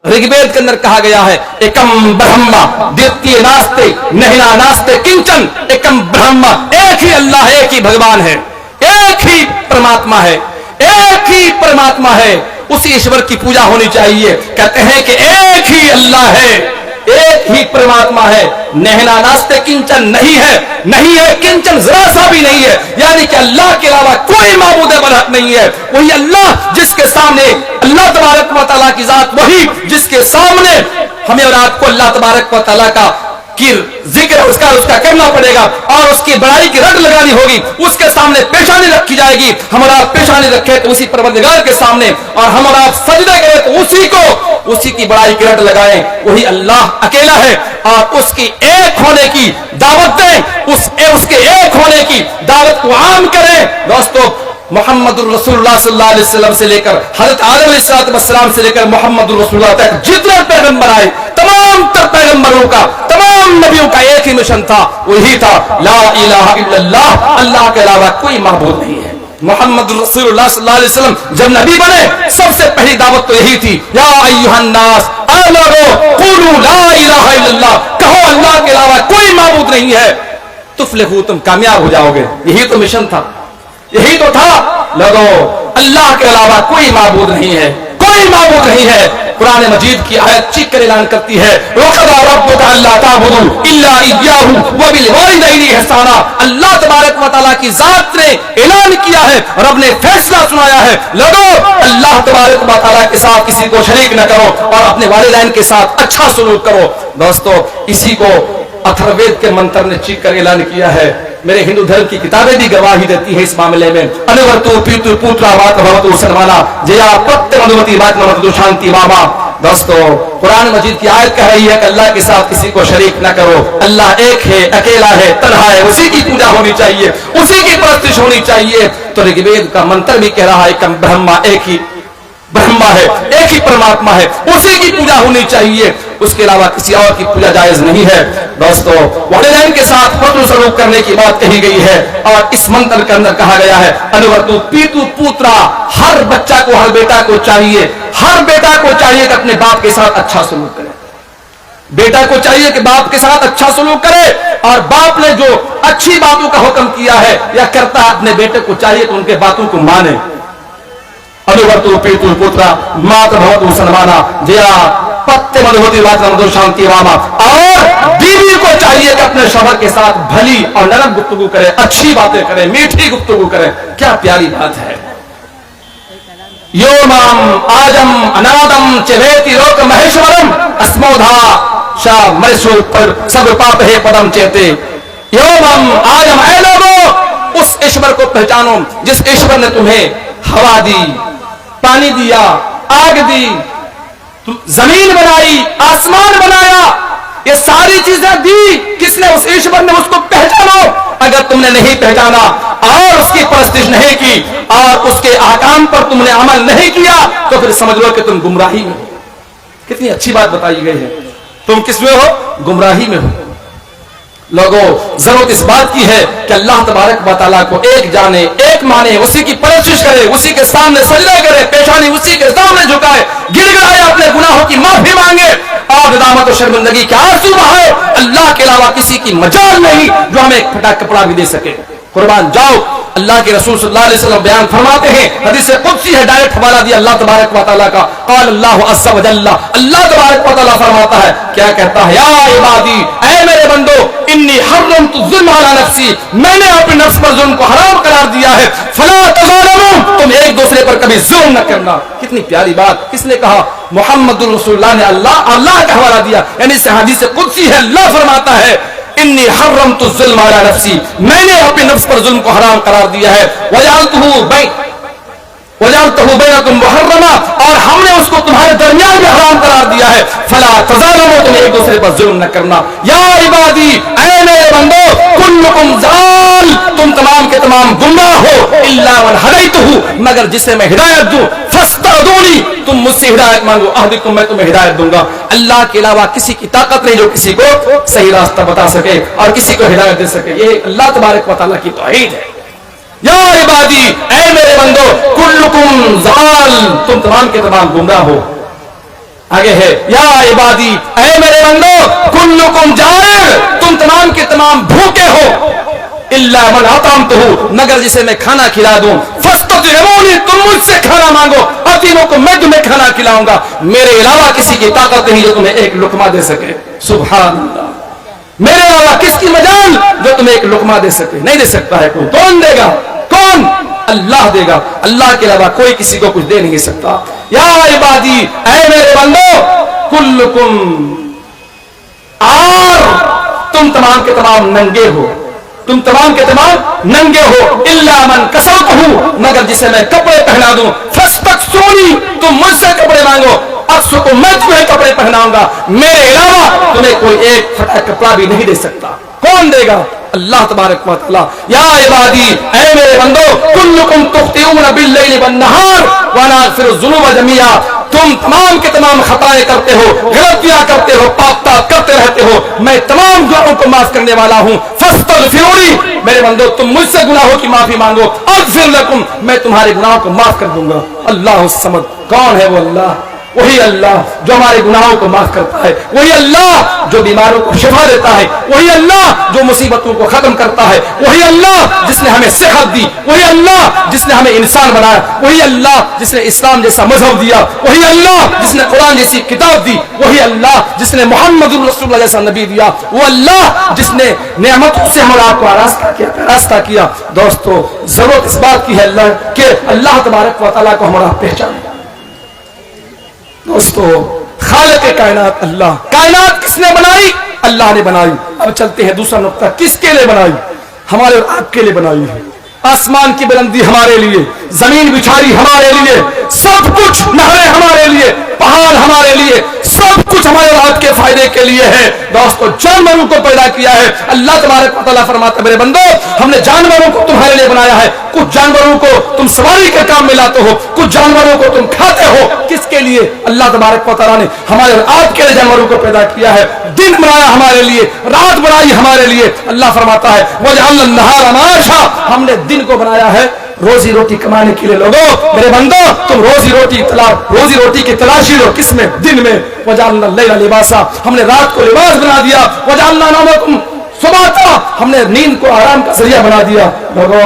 ऋग्वेद के अंदर कहा गया है एकम ब्रह्मा द्वितीय नास्ते नहिना नास्ते किंचन एकम ब्रह्मा, एक ही अल्लाह, एक ही भगवान है, एक ही परमात्मा है, एक ही परमात्मा है। उसी ईश्वर की पूजा होनी चाहिए। कहते हैं कि एक ही अल्लाह है, एक ही परमात्मा है। नहना नास्ते किंचन, नहीं है, नहीं है किंचन, जरा सा भी नहीं है। यानी कि अल्लाह के अलावा कोई माबूद बरहक नहीं है। वही अल्लाह जिसके सामने अल्लाह तबारक व तआला की जात, वही जिसके सामने हमें और आपको अल्लाह तबारक व तआला का कि जिक्र उसका करना पड़ेगा और उसकी बड़ाई की रट लगानी होगी। उसके सामने पेशानी रखी जाएगी। हमारा आप पेशानी रखे तो उसी परवरदिगार के सामने, और हमारा आप सजदे करें तो उसी की बड़ाई की रट लगाएं। वही अल्लाह अकेला है और उसकी एक होने की दावत दें, उसके एक होने की दावत को आम करें। दोस्तों, मोहम्मदुर रसूलुल्लाह सल्लल्लाहु अलैहि वसल्लम से लेकर हज़रत आदम अलैहिस्सलाम से लेकर मोहम्मदुर रसूलुल्लाह तक जितने पैगंबर आए, तमाम पैगंबरों का, तमाम नबियों का एक ही मिशन था, वही था ला इलाहा इल्लल्लाह, अल्लाह के अलावा कोई माबूद नहीं है। मोहम्मदुर रसूलुल्लाह सल्लल्लाहु अलैहि वसल्लम जब नबी बने, सबसे पहली दावत तो यही थी, या अय्युहन नास क़ूलू ला इलाहा इल्लल्लाह, कहो अल्लाह के अलावा कोई माबूद नहीं है, तुफ्लिहू, तुम कामयाब हो जाओगे। यही तो मिशन था, यही तो था। लोगों, अल्लाह के अलावा कोई माबूद नहीं है, कोई माबूद नहीं है। कुरान मजीद की आयत चीख कर ऐलान करती है, वक़ज़ा रब्बुका अल्ला ताबुदू इल्ला इय्याहु व बिल वालिदैनि ihsana। अल्लाह तबारक व तआला की जात ने ऐलान किया है, रब ने फैसला सुनाया है, लोगों अल्लाह तबारक व तआला के साथ किसी को शरीक न करो और अपने वालिदैन के साथ अच्छा सलूक करो। दोस्तों, इसी को अथर्ववेद के मंत्र ने चीख कर ऐलान किया है। मेरे हिंदू धर्म की किताबें भी गवाही देती है इस मामले में। अनुवर्तु पीतु पुत्रा वात भवतु सन्माना जया प्रत्य मधुमती वात मधु शांति मामा। दोस्तों, कुरान मजीद की आयत कह रही है कि अल्लाह के साथ किसी को शरीक न करो। अल्लाह एक है, अकेला है, तन्हा है, उसी की पूजा होनी चाहिए, उसी की परस्तिश होनी चाहिए। तो ऋग्वेद का मंत्र भी कह रहा है कि ब्रह्मा एक ही ब्रह्मा है, एक ही परमात्मा है, उसी की पूजा होनी चाहिए, उसके अलावा किसी और की पूजा जायज नहीं है। दोस्तों, वालिदैन के साथ हुस्न सलूक करने की बात कही गई है और इस मंत्र के अंदर कहा गया है अनुवर्तु पीतु पुत्रा, हर बच्चा को, हर बेटा को चाहिए, हर बेटा को चाहिए कि अपने बाप के साथ अच्छा सलूक करे। बेटा को चाहिए कि बाप के साथ अच्छा सलूक करे, और बाप ने जो अच्छी बातों का हुक्म किया है या करता है, अपने बेटे को चाहिए तो उनके बातों को माने। अनुवर्तु पीतु पुत्रा मात भवतु सन्माना जया पत्ते मधुमती वात मधु शांति वामा। और बीवी को चाहिए कि अपने शौहर के साथ भली और नरम गुफ्तगू करे, अच्छी बातें करे, मीठी गुफ्तगू करे। क्या प्यारी बात है। योमाम आजम अनादम चेवेति लोक महेश्वरम अस्मोधा शा मरिसु पर सब पाप है पदम चेते। योमाम आजम, ऐ लोगों, उस ईश्वर को पहचानो जिस ईश्वर ने तुम्हें हवा दी, पानी दिया, आग दी, जमीन बनाई, आसमान बनाया, ये सारी चीजें दी किसने? उस ईश्वर ने। उसको पहचानो। अगर तुमने नहीं पहचाना और उसकी परस्तिश नहीं की और उसके ahkam पर तुमने अमल नहीं किया तो फिर समझ लो कि तुम गुमराही में हो। कितनी अच्छी बात बताई गई है। तुम किस में हो? गुमराही में हो। लोगों, जरूरत इस बात की है कि अल्लाह तबारक व तआला को एक जाने, एक माने, उसी की परस्तिश करे, उसी के सामने सजदा करे, पेशानी उसी के सामने झुकाए, गिड़गिड़ाए, अपने गुनाहों की माफी मांगे और नदामत और शर्मिंदगी के आंसू बहाए। अल्लाह के अलावा किसी की मजाल नहीं जो हमें एक फटा कपड़ा भी दे सके। कुर्बान जाओ। अल्लाह के रसूल सल्लल्लाहु अलैहि वसल्लम बयान फरमाते हैं, हदीस कुदसी है, डायरेक्ट हवाला दिया अल्लाह तबारक व तआला का। क़ाल अल्लाहु अज़्ज़ा व जल्ला, अल्लाह तबारक व तआला फरमाता है, क्या कहता है? या इबादी, ऐ मेरे बंदो, इन्नी हर्रमतु ज़ुल्म अला नफ्सी, मैंने अपने नफ्स पर जुल्म को हराम करार दिया है। फला तज़ालमू, तुम एक दूसरे पर कभी जुल्म न करना। कितनी प्यारी बात। किसने कहा? मुहम्मदुर रसूलुल्लाह ने अल्लाह का हवाला दिया। यानी इस हदीस कुदसी है, अल्लाह फरमाता है इन्नी हर्रमतु ज़ुल्म अला नफ्सी, मैंने अपने नफ्स पर जुल्म को हराम करार दिया है। वजअलतहु बैनकुम मुहर्रमा, और हमने उसको तुम्हारे दरमियान में हराम करार दिया है। फला तज़ालमू, तुम एक दूसरे पर जुल्म न करना। या इबादी, ऐ मेरे बंदो, कुल्लुकुम ज़ाल, तुम तमाम के तमाम गुमराह हो, इल्ला मन हदैतहु, मगर जिसे मैं हिदायत दूं, फस्तहदूनी, तुम मुझसे हिदायत मांगो, अहदिकुम, मैं तुम्हें हिदायत दूंगा। अल्लाह के अलावा किसी की ताकत नहीं जो किसी को सही रास्ता बता सके और किसी को हिदायत दे सके। ये अल्लाह तबारक व तआला की तौहीद है। या इबादी, ऐ मेरे बंदो, कुल्लुकुम ज़ाल, तुम तमाम के तमाम गुमराह हो। آگے ہے یا عبادی، اے میرے بندو، کلکم جائع، تم تمام کے تمام بھوکے ہو، الا من اطعمتہ، مگر جسے میں کھانا کھلا دوں، فاستطعمونی، تم مجھ سے کھانا مانگو، اطعمکم، میں تمہیں کھانا کھلاؤں گا، میرے علاوہ کسی کی طاقت نہیں جو تمہیں ایک لقمہ دے سکے. سبحان اللہ، میرے علاوہ کس کی مجال جو تمہیں ایک لقمہ دے سکے؟ نہیں دے سکتا ہے کوئی. کون دے گا؟ کون؟ اللہ دے گا. اللہ کے علاوہ کوئی کسی کو کچھ دے نہیں سکتا. یا عبادی، اے میرے بندو، کلکم عار، تم تمام کے تمام ننگے ہو، تم تمام کے تمام ننگے ہو، الا من کسوتہ، مگر جسے میں کپڑے پہنا دوں، فاستکسونی، تم مجھ سے کپڑے مانگو، اکسوکو، میں تمہیں کپڑے پہناؤں گا، میرے علاوہ تمہیں کوئی ایک پھٹا کپڑا بھی نہیں دے سکتا. کون دے گا؟ اللہ تبارک و تعالی. یا عبادی، اے میرے بندو، کلکم تخطئون باللیل والنہار وانا اغفر الذنوب جميعا، تم تمام کے تمام خطائیں کرتے ہو، غلطیاں کرتے ہو، پاپ تاپ کرتے رہتے ہو، میں تمام گناہوں کو معاف کرنے والا ہوں. فاستغفرونی، میرے بندو تم مجھ سے گناہوں کی معافی مانگو، اغفر لکم، میں تمہارے گناہوں کو معاف کر دوں گا. اللہ الصمد، کون ہے وہ اللہ؟ وہی اللہ جو ہمارے گناہوں کو معاف کرتا ہے، وہی اللہ جو بیماروں کو شفا دیتا ہے، وہی اللہ جو مصیبتوں کو ختم کرتا ہے، وہی اللہ جس نے ہمیں صحت دی، وہی اللہ جس نے ہمیں انسان بنایا، وہی اللہ جس نے اسلام جیسا مذہب دیا، وہی اللہ جس نے قرآن جیسی کتاب دی، وہی اللہ جس نے محمد رسول اللہ جیسا نبی دیا، وہ اللہ جس نے نعمتوں سے ہمارا آپ کو آراستہ کیا. دوستو، ضرورت اس بات کی ہے اللہ کہ اللہ تبارک و تعالیٰ کو ہمارا پہچان. دوستو، خالق کائنات اللہ، کائنات کس نے بنائی؟ اللہ نے بنائی. اب چلتے ہیں دوسرا نقطہ، کس کے لیے بنائی؟ ہمارے اور آپ کے لیے بنائی ہے. آسمان کی بلندی ہمارے لیے، زمین بچھاری ہمارے لیے، سب کچھ، نہریں ہمارے لیے، پہاڑ ہمارے لیے، سب کچھ ہمارے اور آپ کے فائدے کے لیے ہے. دوستو، جانوروں کو پیدا کیا ہے. اللہ تبارک و تعالیٰ فرماتا ہے میرے بندو، ہم نے جانوروں کو تمہارے لیے بنایا ہے. کچھ جانوروں کو تم سواری کے کام میں لاتے ہو، کچھ جانوروں کو تم کھاتے ہو. کس کے لیے؟ اللہ تبارک و تعالیٰ نے ہمارے اور آپ کے لیے جانوروں کو پیدا کیا ہے. دن بنایا ہمارے لیے، رات بنائی ہمارے لیے. اللہ فرماتا ہے وَجَعَلْنَا النَّهَارَ مَعَاشًا، ہم نے دن کو بنایا ہے روزی روٹی کمانے کے لیے. لوگوں، میرے بندو، تم روزی روٹی کی تلاشی لو. کس میں؟ دن میں. وَجَعَلْنَا اللَّيْلَ لِبَاسًا، ہم نے رات کو لباس بنا دیا. وَجَعَلْنَا نَوْمَكُمْ سُبَاتًا، ہم نے نیند کو آرام کا ذریعہ بنا دیا. لوگوں،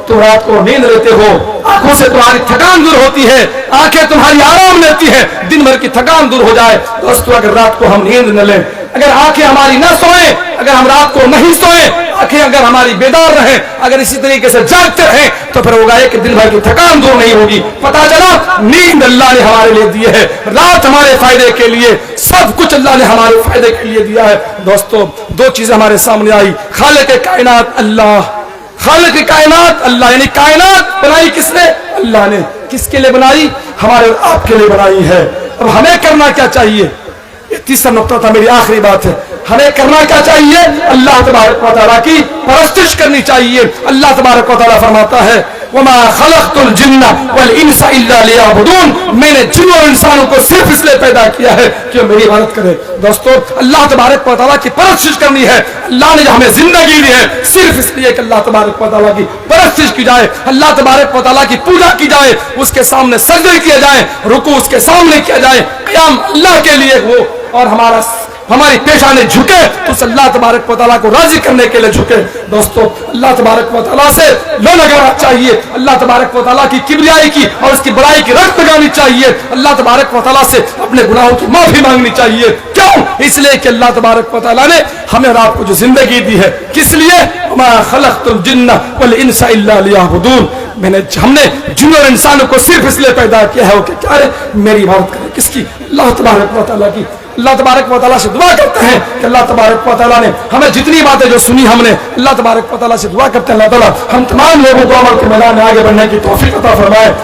تم رات کو نیند لیتے ہو، آنکھوں سے تمہاری تھکان دور ہوتی ہے، آنکھیں تمہاری آرام لیتی ہے، دن بھر کی تھکان دور ہو جائے. دوستو، اگر رات کو ہم نیند نہ لیں، اگر آنکھیں ہماری نہ سوئیں، اگر ہم رات کو نہیں سوئیں، آنکھیں اگر ہماری بیدار رہیں، اگر اسی طریقے سے جاگتے رہیں، تو پھر ہوگا کہ دن بھر کی تھکان دور نہیں ہوگی. پتا چلا نیند اللہ نے ہمارے لیے دی ہے، رات ہمارے فائدے کے لیے، سب کچھ اللہ نے ہمارے فائدے کے لیے دیا ہے. دوستو، دو چیزیں ہمارے سامنے آئی. خالق کائنات اللہ، خالق کائنات اللہ، یعنی کائنات بنائی کس نے؟ اللہ نے. کس کے لیے بنائی؟ ہمارے اور آپ کے لیے بنائی ہے. اب ہمیں کرنا کیا چاہیے؟ یہ تیسرا نقطہ تھا، میری آخری بات ہے. ہمیں کرنا کیا چاہیے؟ اللہ تبارک و تعالیٰ کی پرستش کرنی چاہیے. اللہ تبارک و تعالیٰ فرماتا ہے وَمَا خَلَقْتُ الْجِنَّ وَالْإِنسَ إِلَّا لِيَعْبُدُونَ، میں نے جن اور انسانوں کو صرف اس لیے پیدا کیا ہے کہ میری عبادت کرے. دوستو، اللہ تبارک و تعالیٰ کی پرستش کرنی ہے. اللہ نے جو ہمیں زندگی دی ہے صرف اس لیے کہ اللہ تبارک و تعالیٰ کی پرستش کی جائے، اللہ تبارک و تعالیٰ کی پوجا کی جائے، اس کے سامنے سجدے کیے جائیں، رکوع اس کے سامنے کیا جائے، قیام اللہ کے لیے ہو، اور ہماری پیشانے جھکے تو اس اللہ تبارک و تعالیٰ کو راضی کرنے کے لیے جھکے. دوستو، اللہ تبارک و تعالیٰ سے لو لگانا چاہیے، اللہ تبارک و تعالیٰ کی کبریائی کی اور اس کی بڑائی کی رخت لگانی چاہیے. اللہ تبارک و تعالیٰ سے اپنے گناہوں کی معافی مانگنی چاہیے. کیوں؟ اس لیے کہ اللہ تبارک و تعالیٰ نے ہمیں اور آپ کو جو زندگی دی ہے، کس لیے؟ وَمَا خَلَقْتُ الْجِنَّ وَالْإِنسَ إِلَّا لِيَعْبُدُونَ، ہم نے جن اور انسانوں کو صرف اس لیے پیدا کیا ہے کہ کیا ہے؟ میری عبادت کرے. کس کی؟ اللہ تبارک و تعالیٰ کی. اللہ تبارک و تعالیٰ سے دعا کرتے ہیں کہ اللہ تبارک و تعالیٰ نے ہمیں جتنی باتیں جو سنی ہم نے، اللہ تبارک و تعالیٰ سے دعا کرتے ہیں اللہ تعالیٰ ہم تمام لوگوں کو عمل کے میدان میں آگے بڑھنے کی توفیق عطا فرمائے.